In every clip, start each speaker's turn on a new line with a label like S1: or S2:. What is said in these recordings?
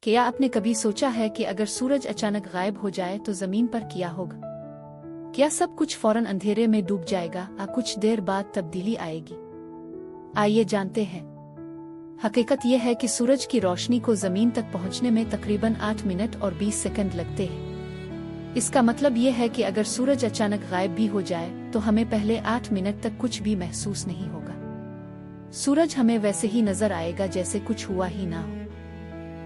S1: क्या आपने कभी सोचा है कि अगर सूरज अचानक गायब हो जाए तो जमीन पर क्या होगा? क्या सब कुछ फौरन अंधेरे में डूब जाएगा या कुछ देर बाद तब्दीली आएगी? आइए जानते हैं। हकीकत यह है कि सूरज की रोशनी को जमीन तक पहुंचने में तकरीबन 8 मिनट और 20 सेकंड लगते हैं। इसका मतलब यह है कि अगर सूरज अचानक गायब भी हो जाए तो हमें पहले 8 मिनट तक कुछ भी महसूस नहीं होगा। सूरज हमें वैसे ही नजर आएगा जैसे कुछ हुआ ही ना हो।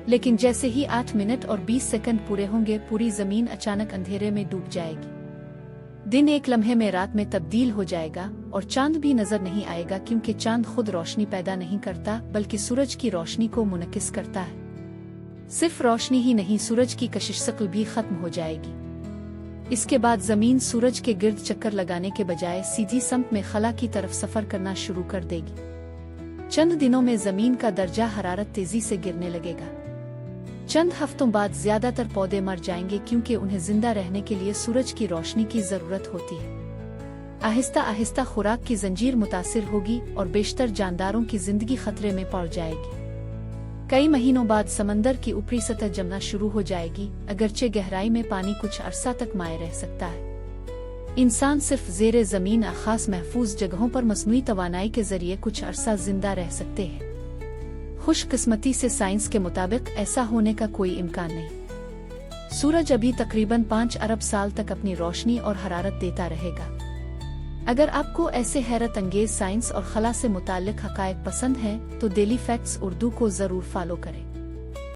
S1: लेकिन जैसे ही 8 मिनट और 20 सेकंड पूरे होंगे, पूरी जमीन अचानक अंधेरे में डूब जाएगी। दिन एक लम्हे में रात में तब्दील हो जाएगा और चांद भी नजर नहीं आएगा, क्योंकि चांद खुद रोशनी पैदा नहीं करता बल्कि सूरज की रोशनी को मुनक्किस करता है। सिर्फ रोशनी ही नहीं, सूरज की कशिश शक्ल भी खत्म हो जाएगी। इसके बाद जमीन सूरज के गिर्द चक्कर लगाने के बजाय सीधी समत में खला की तरफ सफर करना शुरू कर देगी। चंद दिनों में जमीन का दर्जा हरारत तेजी से गिरने लगेगा। चंद हफ्तों बाद ज्यादातर पौधे मर जाएंगे, क्योंकि उन्हें जिंदा रहने के लिए सूरज की रोशनी की जरूरत होती है। आहिस्ता आहिस्ता खुराक की जंजीर मुतासिर होगी और बेशतर जानदारों की जिंदगी खतरे में पड़ जाएगी। कई महीनों बाद समंदर की ऊपरी सतह जमना शुरू हो जाएगी। अगरचे गहराई में पानी कुछ अरसा तक माए रह सकता है, इंसान सिर्फ ज़ेरे ज़मीन या खास महफूज जगहों पर मसनूई तवानाई के जरिए कुछ अरसा जिंदा रह सकते हैं। खुशकिस्मती से साइंस के मुताबिक ऐसा होने का कोई इम्कान नहीं। सूरज अभी तकरीबन 5 अरब साल तक अपनी रोशनी और हरारत देता रहेगा। अगर आपको ऐसे हैरत अंगेज साइंस और खला से मुताल्लिक हकायक पसंद हैं तो डेली फैक्ट्स उर्दू को जरूर फॉलो करें।